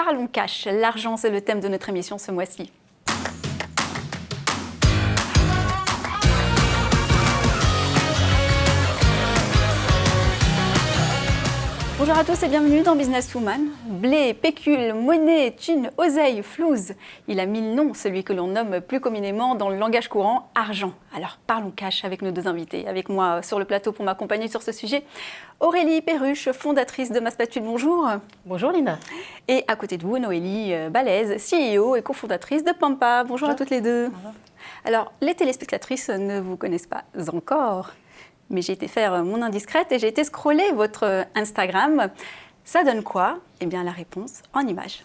Parlons cash. L'argent, c'est le thème de notre émission ce mois-ci. Bonjour à tous et bienvenue dans Businesswoman. Blé, pécule, monnaie, thune, oseille, flouze. Il a 1000 noms, celui que l'on nomme plus communément dans le langage courant argent. Alors parlons cash avec nos deux invités. Avec moi sur le plateau pour m'accompagner sur ce sujet, Aurélie Perruche, fondatrice de Masspatule. Bonjour. Bonjour Linda. Et à côté de vous, Noélie Balèze, CEO et cofondatrice de Pampa. Bonjour à toutes les deux. Bonjour. Alors les téléspectatrices ne vous connaissent pas encore. Mais j'ai été faire mon indiscrète et j'ai été scroller votre Instagram. Ça donne quoi? Eh bien, la réponse en images.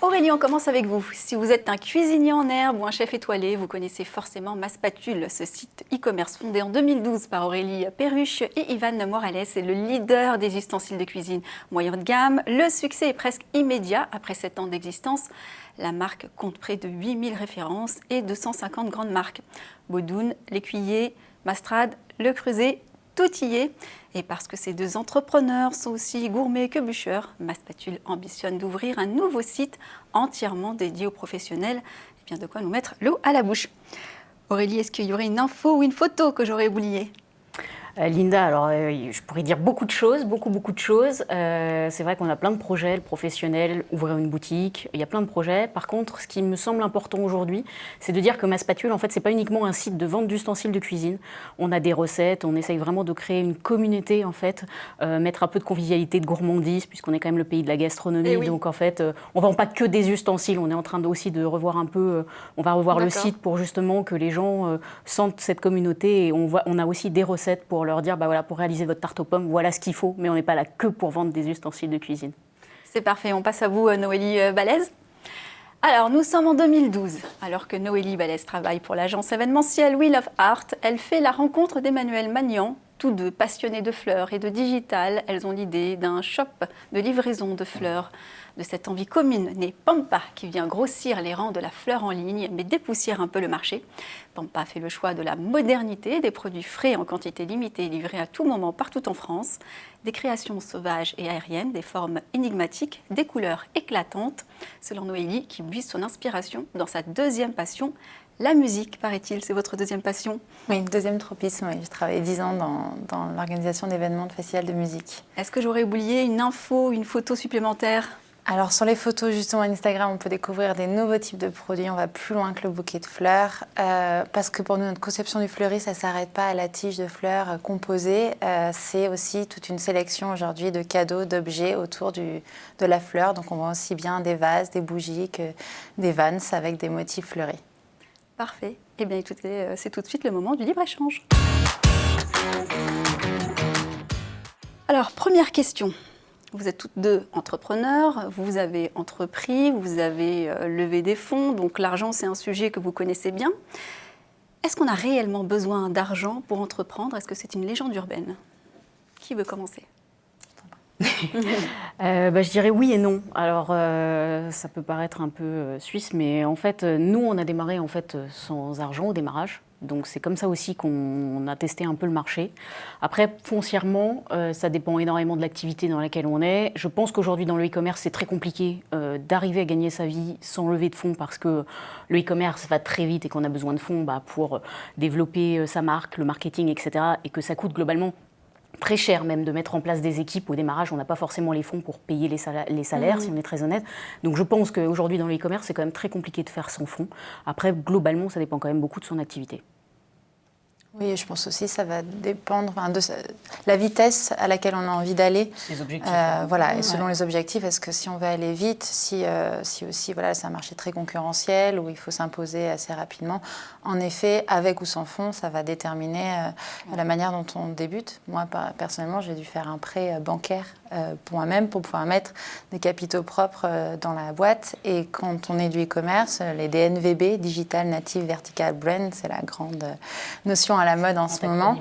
Aurélie, on commence avec vous. Si vous êtes un cuisinier en herbe ou un chef étoilé, vous connaissez forcément Masspatule, ce site e-commerce fondé en 2012 par Aurélie Perruche et Ivan Morales. C'est le leader des ustensiles de cuisine moyen de gamme. Le succès est presque immédiat après 7 ans d'existence. La marque compte près de 8000 références et 250 grandes marques. Baudoun, L'Écuyer, Mastrade, Le Creuset, tout y est. Et parce que ces deux entrepreneurs sont aussi gourmets que bûcheurs, Masspatule ambitionne d'ouvrir un nouveau site entièrement dédié aux professionnels. Et bien de quoi nous mettre l'eau à la bouche. Aurélie, est-ce qu'il y aurait une info ou une photo que j'aurais oubliée ? Linda, alors je pourrais dire beaucoup de choses, beaucoup de choses. C'est vrai qu'on a plein de projets, le professionnel, ouvrir une boutique, il y a plein de projets. Par contre, ce qui me semble important aujourd'hui, c'est de dire que Masspatule, en fait, c'est pas uniquement un site de vente d'ustensiles de cuisine. On a des recettes, on essaye vraiment de créer une communauté, en fait, mettre un peu de convivialité, de gourmandise, puisqu'on est quand même le pays de la gastronomie. Oui. Donc, en fait, on vend pas que des ustensiles. On est en train aussi de revoir un peu, on va revoir le site pour justement que les gens sentent cette communauté. Et on a aussi des recettes pour leur dire, bah voilà, pour réaliser votre tarte aux pommes, voilà ce qu'il faut, mais on n'est pas là que pour vendre des ustensiles de cuisine. C'est parfait, on passe à vous, Noélie Balèze. Alors, nous sommes en 2012. Alors que Noélie Balèze travaille pour l'agence événementielle We Love Art, elle fait la rencontre d'Emmanuel Magnan. Tous deux passionnés de fleurs et de digital, elles ont l'idée d'un shop de livraison de fleurs. De cette envie commune naît Pampa, qui vient grossir les rangs de la fleur en ligne, mais dépoussière un peu le marché. Pampa fait le choix de la modernité, des produits frais en quantité limitée, livrés à tout moment partout en France, des créations sauvages et aériennes, des formes énigmatiques, des couleurs éclatantes, selon Noélie, qui puise son inspiration dans sa deuxième passion, la musique, paraît-il. C'est votre deuxième passion? Oui, deuxième tropisme. Oui. J'ai travaillé 10 ans dans l'organisation d'événements de festivals de musique. Est-ce que j'aurais oublié une info, une photo supplémentaire? Alors sur les photos justement Instagram, on peut découvrir des nouveaux types de produits. On va plus loin que le bouquet de fleurs parce que pour nous, notre conception du fleuri, ça ne s'arrête pas à la tige de fleurs composée. C'est aussi toute une sélection aujourd'hui de cadeaux, d'objets autour de la fleur. Donc on voit aussi bien des vases, des bougies que des vannes avec des motifs fleuris. Parfait. Eh bien écoutez, c'est tout de suite le moment du libre-échange. Alors, première question. Vous êtes toutes deux entrepreneurs, vous avez entrepris, vous avez levé des fonds, donc l'argent c'est un sujet que vous connaissez bien. Est-ce qu'on a réellement besoin d'argent pour entreprendre? Est-ce que c'est une légende urbaine? Qui veut commencer? Je dirais oui et non. Alors, ça peut paraître un peu suisse, mais en fait, nous, on a démarré en fait, sans argent au démarrage. Donc, c'est comme ça aussi qu'on a testé un peu le marché. Après, foncièrement, ça dépend énormément de l'activité dans laquelle on est. Je pense qu'aujourd'hui, dans le e-commerce, c'est très compliqué d'arriver à gagner sa vie sans lever de fonds parce que le e-commerce va très vite et qu'on a besoin de fonds pour développer sa marque, le marketing, etc. Et que ça coûte globalement très cher même de mettre en place des équipes. Au démarrage, on n'a pas forcément les fonds pour payer les salaires, si on est très honnête. Donc je pense qu'aujourd'hui, dans le e-commerce, c'est quand même très compliqué de faire sans fonds. Après, globalement, ça dépend quand même beaucoup de son activité. Oui, je pense aussi que ça va dépendre de la vitesse à laquelle on a envie d'aller. Les objectifs. Voilà, et selon les objectifs, est-ce que si on veut aller vite, si aussi voilà, c'est un marché très concurrentiel où il faut s'imposer assez rapidement, en effet, avec ou sans fonds, ça va déterminer la manière dont on débute. Moi, personnellement, j'ai dû faire un prêt bancaire pour moi-même pour pouvoir mettre des capitaux propres dans la boîte. Et quand on est du e-commerce, les DNVB, Digital Native Vertical Brand, c'est la grande notion à la mode en ce moment.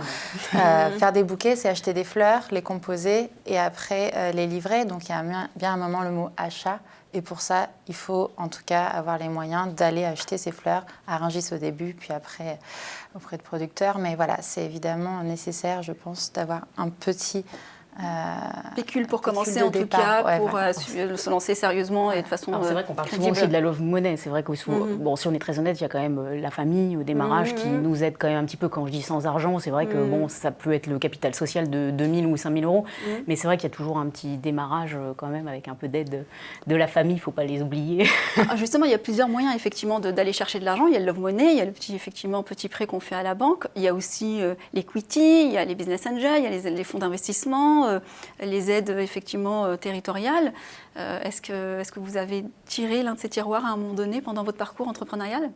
Faire des bouquets, c'est acheter des fleurs, les composer et après les livrer. Donc il y a bien un moment le mot achat. Et pour ça, il faut en tout cas avoir les moyens d'aller acheter ces fleurs à Rungis au début, puis après auprès de producteurs. Mais voilà, c'est évidemment nécessaire, je pense, d'avoir un petit Pécule pour pécule commencer de en tout départ, cas, ouais, pour voilà. se lancer sérieusement et de façon Alors, c'est vrai qu'on parle souvent crédible. aussi de la love money. C'est vrai que bon, si on est très honnête, il y a quand même la famille au démarrage qui nous aide quand même un petit peu. Quand je dis sans argent, c'est vrai que bon, ça peut être le capital social de 2 000 ou 5 000 euros, mais c'est vrai qu'il y a toujours un petit démarrage quand même avec un peu d'aide de la famille. Il ne faut pas les oublier. Ah, justement, il y a plusieurs moyens effectivement d'aller chercher de l'argent. Il y a le love money, il y a le petit prêt qu'on fait à la banque. Il y a aussi l'equity, il y a les business angels, il y a les fonds d'investissement, les aides effectivement territoriales. Est-ce que vous avez tiré l'un de ces tiroirs à un moment donné pendant votre parcours entrepreneurial ?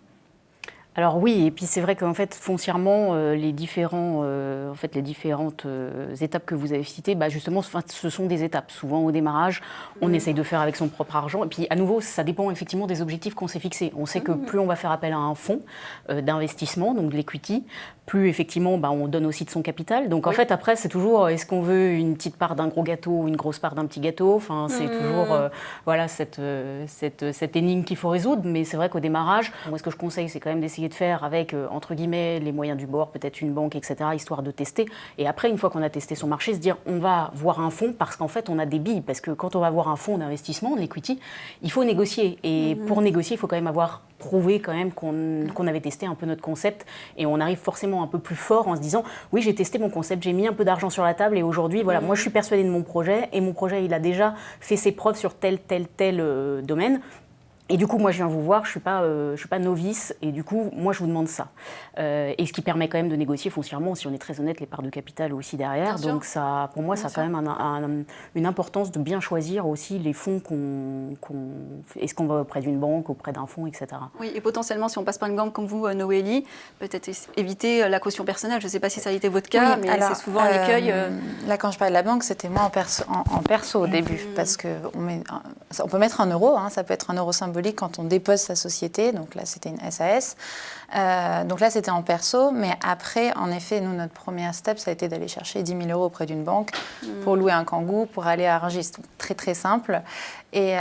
Alors oui, et puis c'est vrai qu'en fait, foncièrement, les différentes étapes que vous avez citées, justement, ce sont des étapes. Souvent, au démarrage, on essaye de faire avec son propre argent. Et puis, à nouveau, ça dépend effectivement des objectifs qu'on s'est fixés. On sait que plus on va faire appel à un fonds d'investissement, donc de l'equity, plus effectivement, on donne aussi de son capital. Donc en fait, après, c'est toujours, est-ce qu'on veut une petite part d'un gros gâteau ou une grosse part d'un petit gâteau ? Enfin, c'est toujours voilà, cette énigme qu'il faut résoudre. Mais c'est vrai qu'au démarrage, moi, ce que je conseille, c'est quand même d'essayer de faire avec, entre guillemets, les moyens du bord, peut-être une banque, etc., histoire de tester. Et après, une fois qu'on a testé son marché, se dire, on va voir un fonds parce qu'en fait, on a des billes. Parce que quand on va voir un fonds d'investissement, de l'equity, il faut négocier. Et pour négocier, il faut quand même avoir prouvé quand même qu'on avait testé un peu notre concept. Et on arrive forcément un peu plus fort en se disant, oui, j'ai testé mon concept, j'ai mis un peu d'argent sur la table et aujourd'hui, voilà, moi, je suis persuadée de mon projet et mon projet, il a déjà fait ses preuves sur tel domaine. Et du coup, moi, je viens vous voir, je suis pas novice, et du coup, moi, je vous demande ça. Et ce qui permet quand même de négocier foncièrement, si on est très honnête, les parts de capital aussi derrière. Bien Donc, ça, pour moi, ça a quand même une importance de bien choisir aussi les fonds est-ce qu'on va auprès d'une banque, auprès d'un fonds, etc. Oui, et potentiellement, si on passe par une banque comme vous, Noélie, peut-être éviter la caution personnelle. Je ne sais pas si ça a été votre cas, mais c'est souvent un écueil. Là, quand je parlais de la banque, c'était moi en perso au début, parce qu'on peut mettre 1 euro, ça peut être 1 euro symbolique quand on dépose sa société, donc là c'était une SAS. Donc là c'était en perso, mais après, en effet, nous, notre première step, ça a été d'aller chercher 10 000 euros auprès d'une banque pour louer un Kangoo, pour aller à Rungis. Donc, très très simple. Et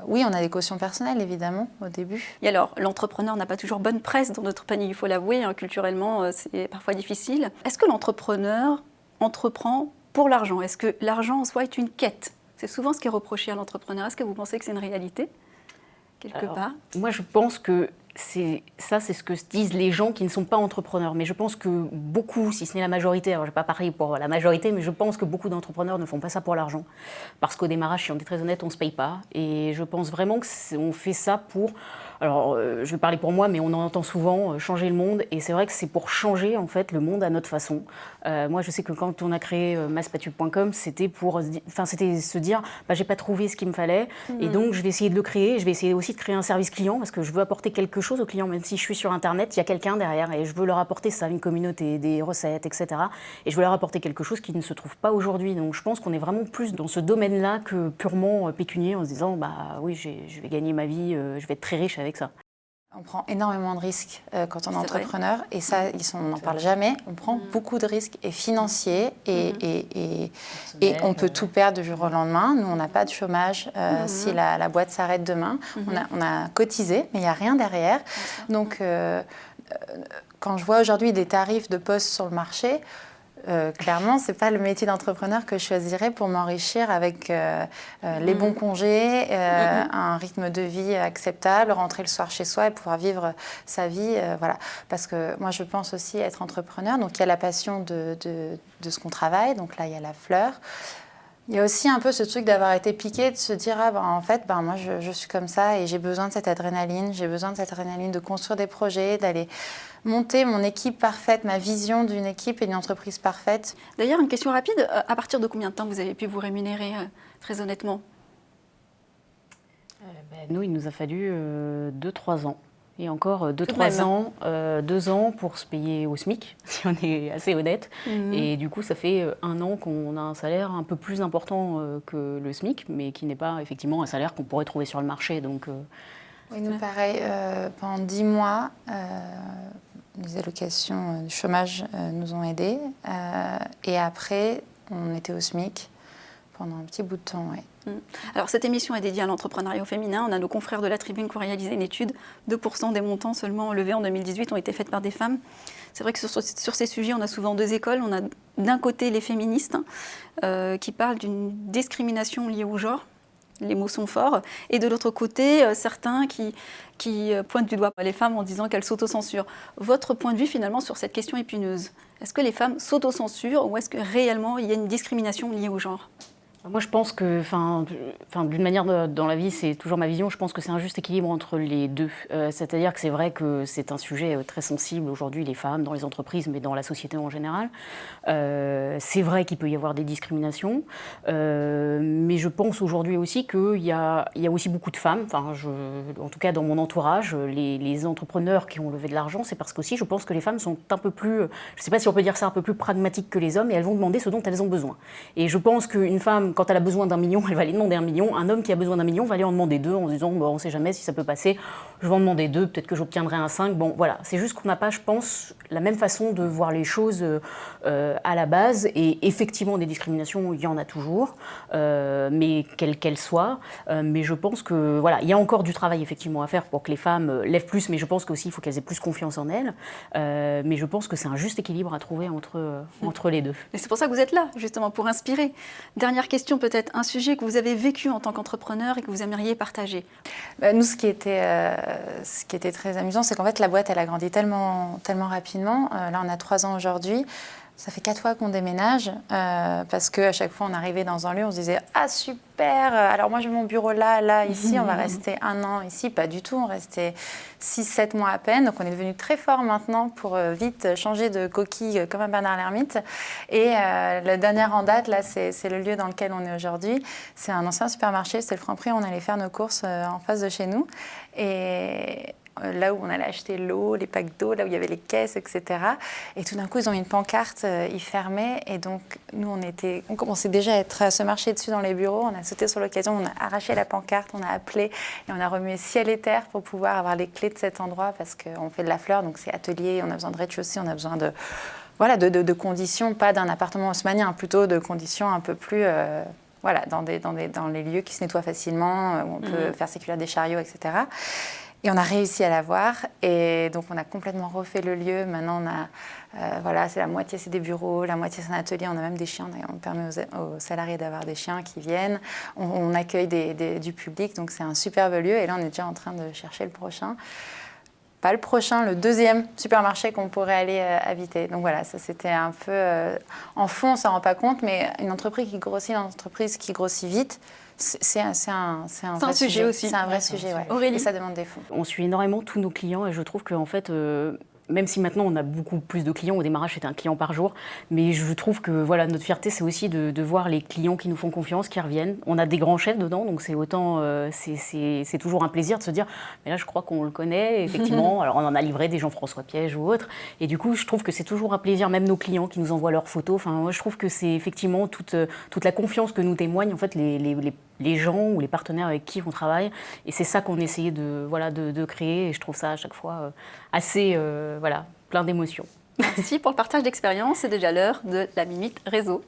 oui, on a des cautions personnelles, évidemment, au début. Et alors, l'entrepreneur n'a pas toujours bonne presse dans notre pays, il faut l'avouer, culturellement, c'est parfois difficile. Est-ce que l'entrepreneur entreprend pour l'argent ? Est-ce que l'argent en soi est une quête ? C'est souvent ce qui est reproché à l'entrepreneur. Est-ce que vous pensez que c'est une réalité ? Quelque part. Moi, je pense que c'est ce que se disent les gens qui ne sont pas entrepreneurs. Mais je pense que beaucoup, si ce n'est la majorité, alors je ne vais pas parler pour la majorité, mais je pense que beaucoup d'entrepreneurs ne font pas ça pour l'argent. Parce qu'au démarrage, si on est très honnête, on ne se paye pas. Et je pense vraiment qu'on fait ça pour... Alors, je vais parler pour moi, mais on en entend souvent, changer le monde. Et c'est vrai que c'est pour changer, en fait, le monde à notre façon. Moi, je sais que quand on a créé maspatube.com, c'était se dire, j'ai pas trouvé ce qu'il me fallait. Et donc, je vais essayer de le créer. Je vais essayer aussi de créer un service client parce que je veux apporter quelque chose aux clients. Même si je suis sur Internet, il y a quelqu'un derrière et je veux leur apporter ça, une communauté, des recettes, etc. Et je veux leur apporter quelque chose qui ne se trouve pas aujourd'hui. Donc, je pense qu'on est vraiment plus dans ce domaine-là que purement pécunier en se disant, oui, je vais gagner ma vie, je vais être très riche avec ça. On prend énormément de risques quand on est entrepreneur et ça, on n'en parle jamais. On prend beaucoup de risques et financiers et on peut tout perdre du jour au lendemain. Nous, on n'a pas de chômage si la boîte s'arrête demain. On a cotisé, mais il n'y a rien derrière. Donc, quand je vois aujourd'hui des tarifs de poste sur le marché, clairement, ce n'est pas le métier d'entrepreneur que je choisirais pour m'enrichir avec les bons congés, un rythme de vie acceptable, rentrer le soir chez soi et pouvoir vivre sa vie. Voilà. Parce que moi, je pense aussi être entrepreneur. Donc, il y a la passion de ce qu'on travaille. Donc là, il y a la fleur. Il y a aussi un peu ce truc d'avoir été piqué, de se dire en fait, moi je suis comme ça et j'ai besoin de cette adrénaline. J'ai besoin de cette adrénaline de construire des projets, d'aller monter mon équipe parfaite, ma vision d'une équipe et d'une entreprise parfaite. D'ailleurs, une question rapide, à partir de combien de temps vous avez pu vous rémunérer, très honnêtement ? Nous, il nous a fallu 2-3 ans. Et encore 2-3 ans, 2 ans pour se payer au SMIC, si on est assez honnête. Et du coup, ça fait 1 an qu'on a un salaire un peu plus important que le SMIC, mais qui n'est pas effectivement un salaire qu'on pourrait trouver sur le marché. Donc, oui, nous, pareil, pendant 10 mois, les allocations du chômage nous ont aidés. Et après, on était au SMIC pendant un petit bout de temps, oui. Alors cette émission est dédiée à l'entrepreneuriat au féminin. On a nos confrères de la Tribune qui ont réalisé une étude. 2% des montants seulement levés en 2018 ont été faits par des femmes. C'est vrai que sur ces sujets, on a souvent deux écoles. On a d'un côté les féministes qui parlent d'une discrimination liée au genre. Les mots sont forts. Et de l'autre côté, certains qui pointent du doigt les femmes en disant qu'elles s'autocensurent. Votre point de vue finalement sur cette question épineuse, est-ce que les femmes s'autocensurent ou est-ce que réellement il y a une discrimination liée au genre ? Moi, je pense que, d'une manière dans la vie, c'est toujours ma vision, je pense que c'est un juste équilibre entre les deux. C'est-à-dire que c'est vrai que c'est un sujet très sensible aujourd'hui, les femmes, dans les entreprises, mais dans la société en général. C'est vrai qu'il peut y avoir des discriminations, mais je pense aujourd'hui aussi qu'il y a aussi beaucoup de femmes, en tout cas dans mon entourage, les entrepreneurs qui ont levé de l'argent, c'est parce qu'aussi je pense que les femmes sont un peu plus, je ne sais pas si on peut dire ça, un peu plus pragmatiques que les hommes, et elles vont demander ce dont elles ont besoin. Et je pense qu'une femme, quand elle a besoin d'1 million, elle va aller demander 1 million. Un homme qui a besoin d'1 million va aller en demander 2 en se disant on ne sait jamais si ça peut passer, je vais en demander 2, peut-être que j'obtiendrai un 5. Bon, voilà, c'est juste qu'on n'a pas, je pense, la même façon de voir les choses à la base. Et effectivement, des discriminations, il y en a toujours, mais quelles qu'elles soient. Mais je pense que voilà, il y a encore du travail effectivement à faire pour que les femmes lèvent plus, mais je pense qu'aussi il faut qu'elles aient plus confiance en elles. Mais je pense que c'est un juste équilibre à trouver entre les deux. Et c'est pour ça que vous êtes là, justement, pour inspirer. Dernière question, peut-être un sujet que vous avez vécu en tant qu'entrepreneur et que vous aimeriez partager. Nous, ce qui était très amusant, c'est qu'en fait, la boîte, elle a grandi tellement rapidement. Là, on a 3 ans aujourd'hui. Ça fait 4 fois qu'on déménage parce qu'à chaque fois, on arrivait dans un lieu, on se disait « Ah, super, alors moi, j'ai mon bureau là, ici, on va rester 1 an ici. » Pas du tout, on restait 6-7 mois à peine. Donc, on est devenu très fort maintenant pour vite changer de coquille comme un Bernard l'Ermite. Et la dernière en date, là, c'est le lieu dans lequel on est aujourd'hui. C'est un ancien supermarché, c'était le Franprix. On allait faire nos courses en face de chez nous. Et là où on allait acheter l'eau, les packs d'eau, là où il y avait les caisses, etc. Et tout d'un coup, ils ont mis une pancarte, ils fermaient. Et donc, nous, on commençait déjà à se marcher dessus dans les bureaux. On a sauté sur l'occasion, on a arraché la pancarte, on a appelé et on a remué ciel et terre pour pouvoir avoir les clés de cet endroit parce qu'on fait de la fleur, donc c'est atelier, on a besoin de rez-de-chaussée, on a besoin de conditions, pas d'un appartement haussmannien, plutôt de conditions un peu plus... dans les lieux qui se nettoient facilement, où on peut faire circuler des chariots, etc. Et on a réussi à l'avoir. Et donc, on a complètement refait le lieu. Maintenant, c'est la moitié, c'est des bureaux, la moitié, c'est un atelier. On a même des chiens. D'ailleurs, on permet aux salariés d'avoir des chiens qui viennent. On accueille du public. Donc, c'est un superbe lieu. Et là, on est déjà en train de chercher le prochain. Pas le prochain, le 2e supermarché qu'on pourrait aller habiter. Donc voilà, ça c'était un peu... en fond, on ne s'en rend pas compte, mais une entreprise qui grossit vite, c'est un vrai sujet aussi. C'est un vrai sujet, ouais. Aurélie. Et ça demande des fonds. On suit énormément tous nos clients et je trouve qu'en fait... même si maintenant on a beaucoup plus de clients, au démarrage c'était un client par jour, mais je trouve que voilà, notre fierté c'est aussi de voir les clients qui nous font confiance, qui reviennent. On a des grands chefs dedans, donc c'est toujours un plaisir de se dire, mais là je crois qu'on le connaît, effectivement, alors on en a livré des Jean-François Piège ou autres, et du coup je trouve que c'est toujours un plaisir, même nos clients qui nous envoient leurs photos, enfin moi je trouve que c'est effectivement toute la confiance que nous témoignent en fait les gens ou les partenaires avec qui on travaille, et c'est ça qu'on essayait de créer, et je trouve ça à chaque fois assez plein d'émotions. Merci pour le partage d'expérience. C'est déjà l'heure de la Minute Réseau.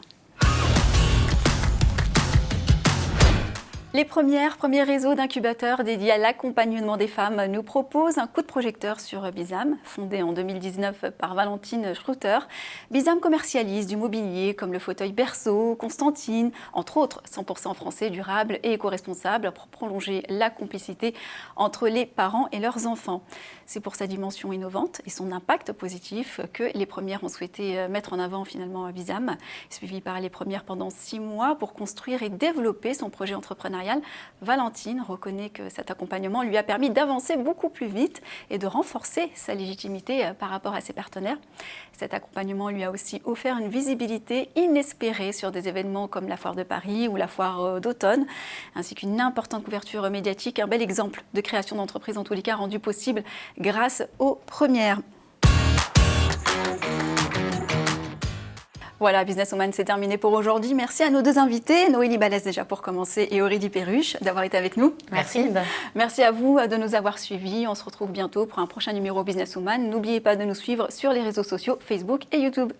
Les premiers réseaux d'incubateurs dédiés à l'accompagnement des femmes nous proposent un coup de projecteur sur Bizam. Fondé en 2019 par Valentine Schruter, Bizam commercialise du mobilier comme le fauteuil berceau, Constantine, entre autres 100% français, durable et éco-responsable pour prolonger la complicité entre les parents et leurs enfants. C'est pour sa dimension innovante et son impact positif que les premières ont souhaité mettre en avant finalement Bizam, suivi par les premières pendant 6 mois pour construire et développer son projet entrepreneurial. Valentine reconnaît que cet accompagnement lui a permis d'avancer beaucoup plus vite et de renforcer sa légitimité par rapport à ses partenaires. Cet accompagnement lui a aussi offert une visibilité inespérée sur des événements comme la Foire de Paris ou la Foire d'automne, ainsi qu'une importante couverture médiatique, un bel exemple de création d'entreprise en tous les cas rendu possible grâce aux premières. Voilà, Businesswoman, c'est terminé pour aujourd'hui. Merci à nos 2 invités, Noélie Balès déjà pour commencer et Aurélie Perruche d'avoir été avec nous. Merci. Merci à vous de nous avoir suivis. On se retrouve bientôt pour un prochain numéro Businesswoman. N'oubliez pas de nous suivre sur les réseaux sociaux Facebook et YouTube.